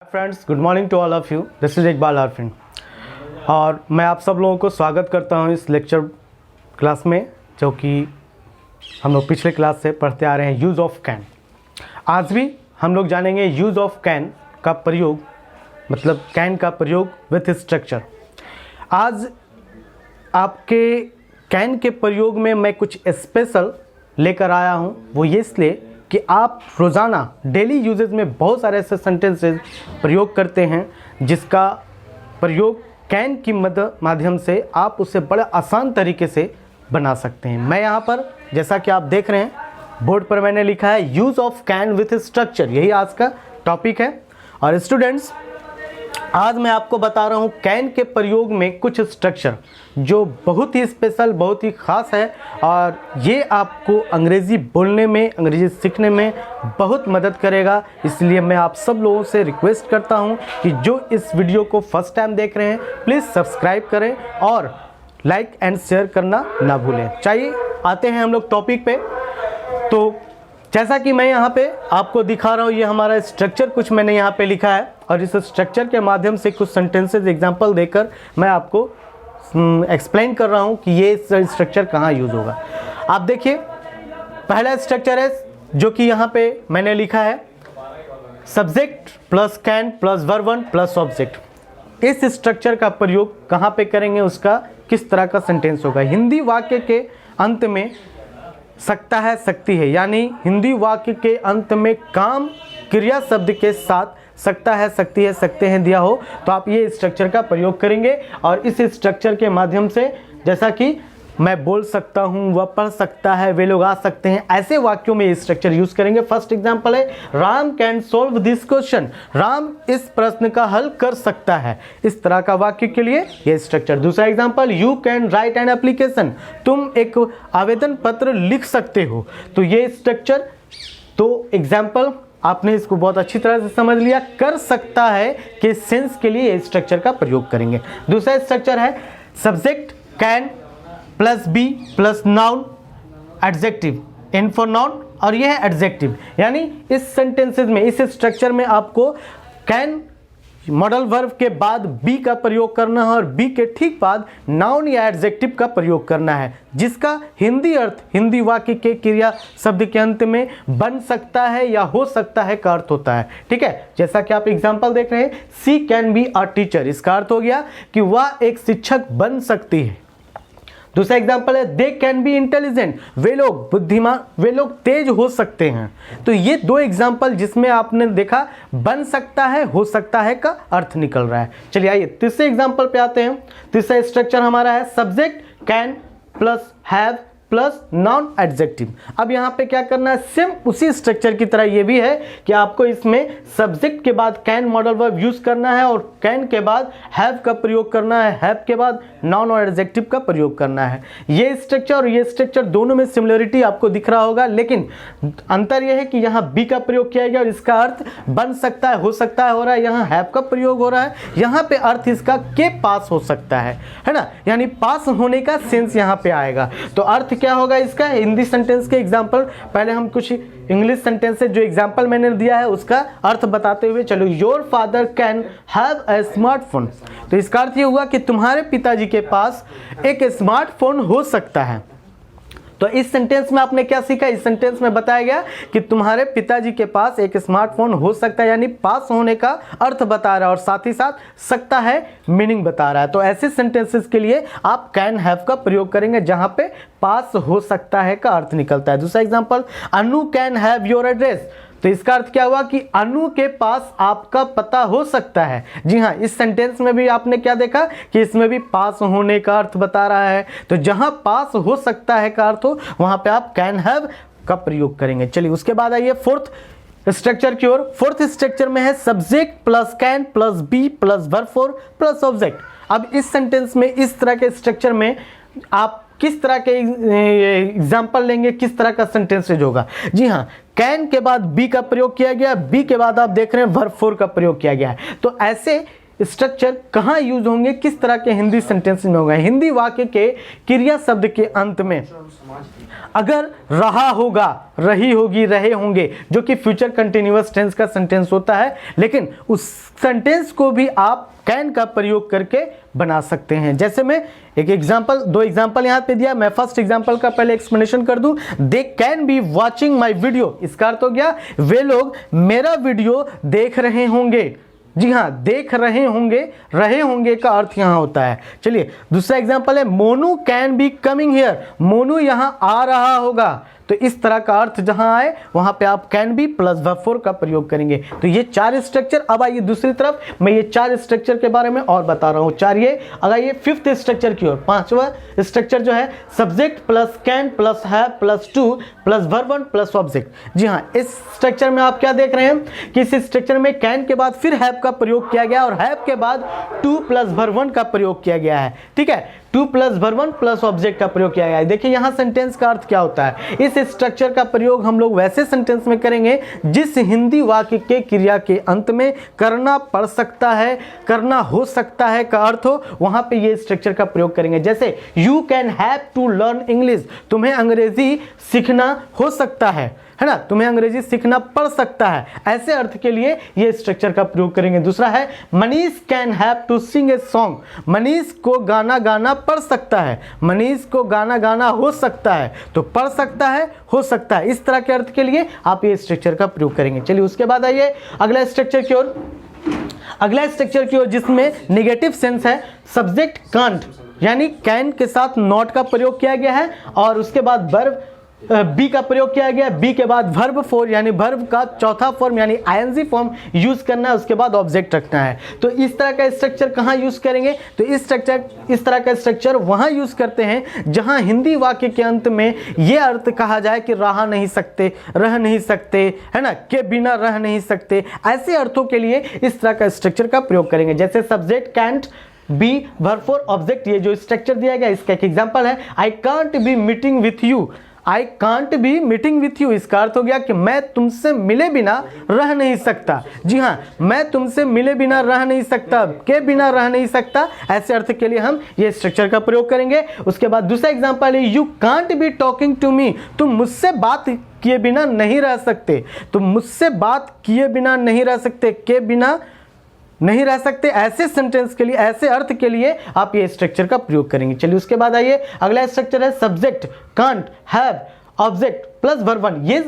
Friends, good morning to all of you. This is Iqbal Arfin और मैं आप सब लोगों को स्वागत करता हूं इस लेक्चर क्लास में, जो कि हम लोग पिछले क्लास से पढ़ते आ रहे हैं यूज़ ऑफ कैन। आज भी हम लोग जानेंगे यूज़ ऑफ कैन का प्रयोग, मतलब कैन का प्रयोग विथ स्ट्रक्चर। आज आपके कैन के प्रयोग में मैं कुछ स्पेशल लेकर आया हूं, वो ये इसलिए कि आप रोज़ाना डेली यूजेज में बहुत सारे ऐसे सेंटेंसेस प्रयोग करते हैं जिसका प्रयोग कैन की माध्यम से आप उसे बड़े आसान तरीके से बना सकते हैं। मैं यहाँ पर, जैसा कि आप देख रहे हैं बोर्ड पर, मैंने लिखा है use of can with structure. यही आज का टॉपिक है। और स्टूडेंट्स, आज मैं आपको बता रहा हूँ कैन के प्रयोग में कुछ स्ट्रक्चर जो बहुत ही स्पेशल, बहुत ही ख़ास है और ये आपको अंग्रेज़ी बोलने में, अंग्रेज़ी सीखने में बहुत मदद करेगा। इसलिए मैं आप सब लोगों से रिक्वेस्ट करता हूँ कि जो इस वीडियो को फर्स्ट टाइम देख रहे हैं प्लीज़ सब्सक्राइब करें और लाइक एंड शेयर करना ना भूलें। चाहिए आते हैं हम लोग टॉपिक पे। तो जैसा कि मैं यहाँ पे आपको दिखा रहा हूँ, ये हमारा स्ट्रक्चर कुछ मैंने यहाँ पे लिखा है और इस स्ट्रक्चर के माध्यम से कुछ सेंटेंसेस एग्जांपल देकर मैं आपको एक्सप्लेन कर रहा हूँ कि ये स्ट्रक्चर कहाँ यूज़ होगा। आप देखिए, पहला स्ट्रक्चर है जो कि यहाँ पे मैंने लिखा है subject plus can plus verb one plus object. इस स्ट्रक्चर का प्रयोग कहाँ पे करेंगे, उसका किस तरह का सेंटेंस होगा। हिंदी वाक्य के अंत में सकता है, सकती है, यानी हिंदी वाक्य के अंत में काम क्रिया शब्द के साथ सकता है, सकती है, सकते हैं दिया हो तो आप ये स्ट्रक्चर का प्रयोग करेंगे। और इस स्ट्रक्चर के माध्यम से, जैसा कि मैं बोल सकता हूँ, वह पढ़ सकता है, वे लोग आ सकते हैं, ऐसे वाक्यों में ये स्ट्रक्चर यूज करेंगे। फर्स्ट एग्जांपल है Ram can solve this question. Ram इस प्रश्न का हल कर सकता है। इस तरह का वाक्य के लिए ये स्ट्रक्चर। दूसरा example, you can write an application. तुम एक आवेदन पत्र लिख सकते हो। तो ये स्ट्रक्चर, तो एग्जाम्पल आपने इसको बहुत अच्छी तरह से समझ लिया। कर सकता है के सेंस के लिए ये स्ट्रक्चर का प्रयोग करेंगे। दूसरा स्ट्रक्चर है subject can plus be plus noun adjective, N for noun, और यह है एडजेक्टिव। यानी इस सेंटेंसेस में, इस स्ट्रक्चर में आपको कैन मॉडल वर्ब के बाद बी का प्रयोग करना है और बी के ठीक बाद नाउन या एडजेक्टिव का प्रयोग करना है, जिसका हिंदी अर्थ हिंदी वाक्य के क्रिया शब्द के अंत में बन सकता है या हो सकता है का अर्थ होता है। ठीक है, जैसा कि आप एग्जांपल देख रहे हैं, सी कैन बी अ टीचर। इसका अर्थ हो गया कि वह एक शिक्षक बन सकती है। दूसरा एग्जांपल है दे कैन बी इंटेलिजेंट। वे लोग बुद्धिमान, वे लोग तेज हो सकते हैं। तो ये दो एग्जांपल जिसमें आपने देखा बन सकता है, हो सकता है का अर्थ निकल रहा है। चलिए आइए तीसरे एग्जांपल पे आते हैं। तीसरा स्ट्रक्चर हमारा है subject can plus have plus noun adjective. अब यहाँ पे क्या करना है, सेम उसी स्ट्रक्चर की तरह ये भी है कि आपको इसमें सब्जेक्ट के बाद कैन मॉडल वर्ब यूज करना है और कैन के बाद हैव का प्रयोग करना है, हैव के बाद नाउन और एडजेक्टिव का प्रयोग करना है। ये स्ट्रक्चर और ये स्ट्रक्चर दोनों में सिमिलरिटी आपको दिख रहा होगा, लेकिन अंतर यह है कि यहाँ बी का प्रयोग किया गया और इसका अर्थ बन सकता है, हो सकता है हो रहा है। यहाँ हैव का प्रयोग हो रहा है, यहाँ पे अर्थ इसका के पास हो सकता है ना, यानी पास होने का सेंस यहाँ पे आएगा। तो अर्थ क्या होगा इसका, हिंदी सेंटेंस के एग्जांपल, पहले हम कुछ इंग्लिश सेंटेंस से जो एग्जांपल मैंने दिया है उसका अर्थ बताते हुए चलो। Your father can have a smartphone. तो इसका अर्थ ये हुआ कि तुम्हारे पिताजी के पास एक स्मार्टफोन हो सकता है। तो इस सेंटेंस में आपने क्या सीखा, इस सेंटेंस में बताया गया कि तुम्हारे पिताजी के पास एक स्मार्टफोन हो सकता है, यानी पास होने का अर्थ बता रहा है और साथ ही साथ सकता है मीनिंग बता रहा है। तो ऐसे सेंटेंसेस के लिए आप कैन हैव का प्रयोग करेंगे जहां पे पास हो सकता है का अर्थ निकलता है। दूसरा example, Anu can have your address. तो इसका अर्थ क्या हुआ कि अनु के पास आपका पता हो सकता है। जी हाँ, इस सेंटेंस में भी आपने क्या देखा कि इसमें भी पास होने का अर्थ बता रहा है। तो जहां पास हो सकता है का अर्थ हो वहां पे आप कैन हैव का प्रयोग करेंगे। चलिए उसके बाद आइए फोर्थ स्ट्रक्चर की ओर। फोर्थ स्ट्रक्चर में है subject plus can plus be plus verb four plus object. अब इस सेंटेंस में, इस तरह के स्ट्रक्चर में आप किस तरह के एग्जाम्पल लेंगे, किस तरह का सेंटेंसेज होगा। जी हाँ, कैन के बाद बी का प्रयोग किया गया, बी के बाद आप देख रहे हैं वर्ब फोर का प्रयोग किया गया है। तो ऐसे स्ट्रक्चर कहाँ यूज होंगे, किस तरह के हिंदी सेंटेंस में होंगे। हिंदी वाक्य के क्रिया शब्द के अंत में अगर रहा होगा, रही होगी, रहे होंगे, जो कि फ्यूचर कंटिन्यूअस टेंस का सेंटेंस होता है, लेकिन उस सेंटेंस को भी आप कैन का प्रयोग करके बना सकते हैं। जैसे मैं एक एग्जांपल, दो एग्जांपल यहाँ पे दिया, मैं फर्स्ट एग्जांपल का पहले एक्सप्लेनेशन कर दूं। They can be watching my video, इसका अर्थ हो गया वे लोग मेरा वीडियो देख रहे होंगे। जी हाँ, देख रहे होंगे, रहे होंगे का अर्थ यहां होता है। चलिए दूसरा एग्जांपल है Monu can be coming here, Monu यहां आ रहा होगा। तो इस तरह का अर्थ जहां आए वहां पे आप can be plus verb four का प्रयोग करेंगे। तो ये चार स्ट्रक्चर। अब आइए दूसरी तरफ, मैं ये चार स्ट्रक्चर के बारे में और बता रहा हूं। चार ये, अगर ये फिफ्थ स्ट्रक्चर की ओर, पांचवा स्ट्रक्चर जो है subject plus can plus have plus to plus verb one plus object. जी हाँ, इस स्ट्रक्चर में आप क्या देख रहे हैं कि इस स्ट्रक्चर में कैन के बाद फिर हैव का प्रयोग किया गया और हैव के बाद टू प्लस वर्ब वन का प्रयोग किया गया है। ठीक है, to plus verb one plus object का प्रयोग किया गया है। देखिए यहां सेंटेंस का अर्थ क्या होता है। इस स्ट्रक्चर का प्रयोग हम लोग वैसे सेंटेंस में करेंगे जिस हिंदी वाक्य के क्रिया के अंत में करना पड़ सकता है, करना हो सकता है का अर्थ हो, वहां पे ये स्ट्रक्चर का प्रयोग करेंगे। जैसे you can have to learn English, तुम्हें अंग्रेजी सीखना हो सकता है ना, तुम्हें अंग्रेजी सीखना पड़ सकता है, ऐसे अर्थ के लिए ये स्ट्रक्चर का प्रयोग करेंगे। दूसरा है Manish can have to sing a song, Manish को गाना गाना पड़ सकता है, मनीष को गाना गाना हो सकता है, तो पढ़ सकता है, हो सकता है, इस तरह के अर्थ के लिए आप ये स्ट्रक्चर का प्रयोग करेंगे। चलिए उसके बाद आइए अगला स्ट्रक्चर की ओर। अगला स्ट्रक्चर की ओर जिसमें नेगेटिव सेंस है, सब्जेक्ट कांट, यानी कैन के साथ नॉट का प्रयोग किया गया है और उसके बाद वर्ब बी का प्रयोग किया गया, बी के बाद वर्ब फोर यानी वर्ब का चौथा फॉर्म यानी आईएनजी फॉर्म यूज करना है, उसके बाद ऑब्जेक्ट रखना है। तो इस तरह का स्ट्रक्चर कहाँ यूज करेंगे, तो इस तरह का स्ट्रक्चर वहां यूज करते हैं जहां हिंदी वाक्य के अंत में यह अर्थ कहा जाए कि रह नहीं सकते, रह नहीं सकते, है ना, के बिना रह नहीं सकते, ऐसे अर्थों के लिए इस तरह का स्ट्रक्चर का प्रयोग करेंगे। जैसे subject cantt B verb four object, ये जो स्ट्रक्चर दिया गया इसका एक एग्जांपल है I can't be meeting with you, I can't be meeting with you, इसका अर्थ हो गया कि मैं तुमसे मिले बिना रह नहीं सकता। जी हाँ, मैं तुमसे मिले बिना रह नहीं सकता, के बिना रह नहीं सकता, ऐसे अर्थ के लिए हम ये स्ट्रक्चर का प्रयोग करेंगे। उसके बाद दूसरा एग्जांपल है you can't be talking to me, तुम मुझसे बात किए बिना नहीं रह सकते, तुम मुझसे बात किए बिना नहीं रह सकते, के बिना नहीं रह सकते, ऐसे सेंटेंस के लिए, ऐसे अर्थ के लिए आप ये स्ट्रक्चर का प्रयोग करेंगे। चलिए उसके बाद आइए अगला स्ट्रक्चर है subject can't have object plus verb one. ये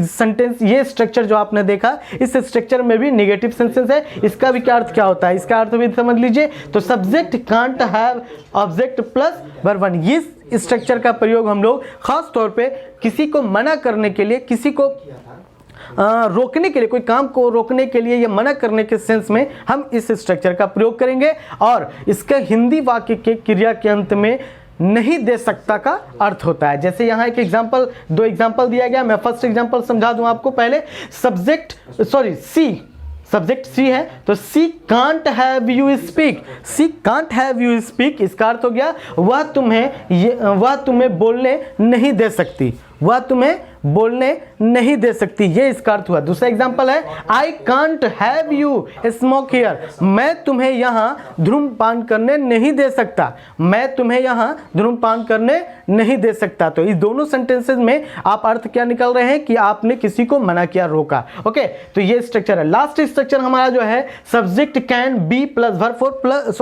सेंटेंस, ये स्ट्रक्चर जो आपने देखा, इस स्ट्रक्चर में भी नेगेटिव सेंटेंस है। इसका भी क्या अर्थ क्या होता है, इसका अर्थ भी समझ लीजिए। तो subject can't have object plus verb one, ये स्ट्रक्चर का प्रयोग हम लोग खास तौर पे किसी को मना करने के लिए, किसी को रोकने के लिए, कोई काम को रोकने के लिए या मना करने के सेंस में हम इस स्ट्रक्चर का प्रयोग करेंगे और इसका हिंदी वाक्य के क्रिया के अंत में नहीं दे सकता का अर्थ होता है। जैसे यहाँ एक एग्जांपल, दो एग्जांपल दिया गया, मैं फर्स्ट एग्जांपल समझा दूं आपको पहले। सब्जेक्ट सी है तो she can't have you speak, she can't have you speak, इसका अर्थ हो गया वह तुम्हें बोलने नहीं दे सकती, वह तुम्हें बोलने नहीं दे सकती, ये इसका अर्थ हुआ। दूसरा एग्जांपल है I can't have you smoke here, मैं तुम्हें यहाँ धूम्रपान करने नहीं दे सकता, मैं तुम्हें यहाँ धूम्रपान करने नहीं दे सकता। तो इस दोनों सेंटेंसेस में आप अर्थ क्या निकल रहे हैं कि आपने किसी को मना किया, रोका। ओके, तो ये स्ट्रक्चर है। लास्ट स्ट्रक्चर हमारा जो है subject can be plus verb four plus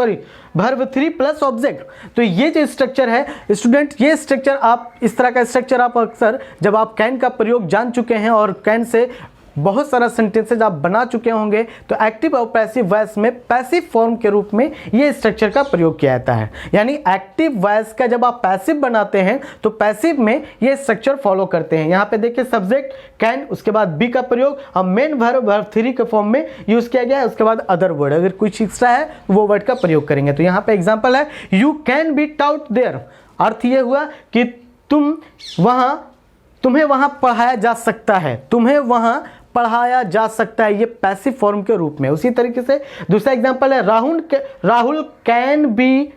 verb three plus object. तो ये जो स्ट्रक्चर है स्टूडेंट, ये स्ट्रक्चर आप, इस तरह का स्ट्रक्चर आप अक्सर जब आप कैन का प्रयोग जान चुके हैं और कैन से बहुत सारा सेंटेंसेज आप बना चुके होंगे, तो एक्टिव और पैसिव वॉइस में पैसिव फॉर्म के रूप में ये स्ट्रक्चर का प्रयोग किया जाता है। यानी एक्टिव वॉइस का जब आप पैसिव बनाते हैं तो पैसिव में ये स्ट्रक्चर फॉलो करते हैं। यहाँ पे देखिए सब्जेक्ट कैन, उसके बाद बी का प्रयोग और मेन वर्ब थ्री के फॉर्म में यूज किया गया है, उसके बाद अदर वर्ड, अगर कुछ एक्स्ट्रा है वो वर्ड का प्रयोग करेंगे। तो यहाँ पे एग्जाम्पल है you can be taught there, अर्थ ये हुआ कि तुम्हें वहां पढ़ाया जा सकता है, तुम्हें वहां पढ़ाया जा सकता है, ये पैसिव फॉर्म के रूप में। उसी तरीके से दूसरा एग्जांपल है Rahul can be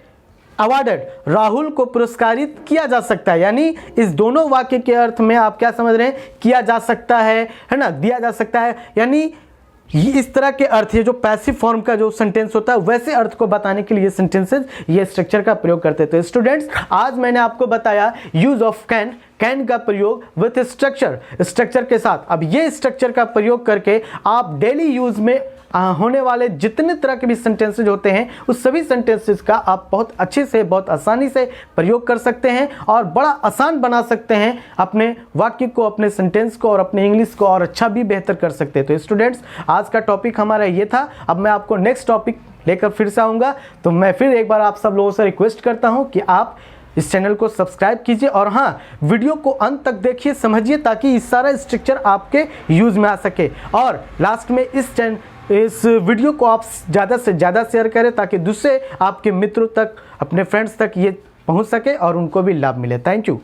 awarded, Rahul को पुरस्कारित किया जा सकता है। यानी इस दोनों वाक्य के अर्थ में आप क्या समझ रहे हैं, किया जा सकता है ना, दिया जा सकता है। यानी इस तरह के अर्थ, ये जो पैसिव फॉर्म का जो सेंटेंस होता है वैसे अर्थ को बताने के लिए सेंटेंसेस ये स्ट्रक्चर का प्रयोग करते हैं। तो स्टूडेंट्स, आज मैंने आपको बताया यूज ऑफ कैन, कैन का प्रयोग विथ स्ट्रक्चर, स्ट्रक्चर के साथ। अब ये स्ट्रक्चर का प्रयोग करके आप डेली यूज में होने वाले जितने तरह के भी सेंटेंसेज होते हैं उस सभी सेंटेंसेस का आप बहुत अच्छे से, बहुत आसानी से प्रयोग कर सकते हैं और बड़ा आसान बना सकते हैं अपने वाक्य को, अपने सेंटेंस को और अपने इंग्लिश को और अच्छा भी बेहतर कर सकते हैं। तो स्टूडेंट्स, आज का टॉपिक हमारा ये था। अब मैं आपको नेक्स्ट टॉपिक लेकर फिर से आऊँगा। तो मैं फिर एक बार आप सब लोगों से रिक्वेस्ट करता हूँ कि आप इस चैनल को सब्सक्राइब कीजिए और हाँ, वीडियो को अंत तक देखिए, समझिए, ताकि इस सारा स्ट्रक्चर आपके यूज में आ सके। और लास्ट में इस वीडियो को आप ज़्यादा से ज़्यादा शेयर करें ताकि दूसरे आपके मित्रों तक, अपने फ्रेंड्स तक ये पहुंच सके और उनको भी लाभ मिले। Thank you.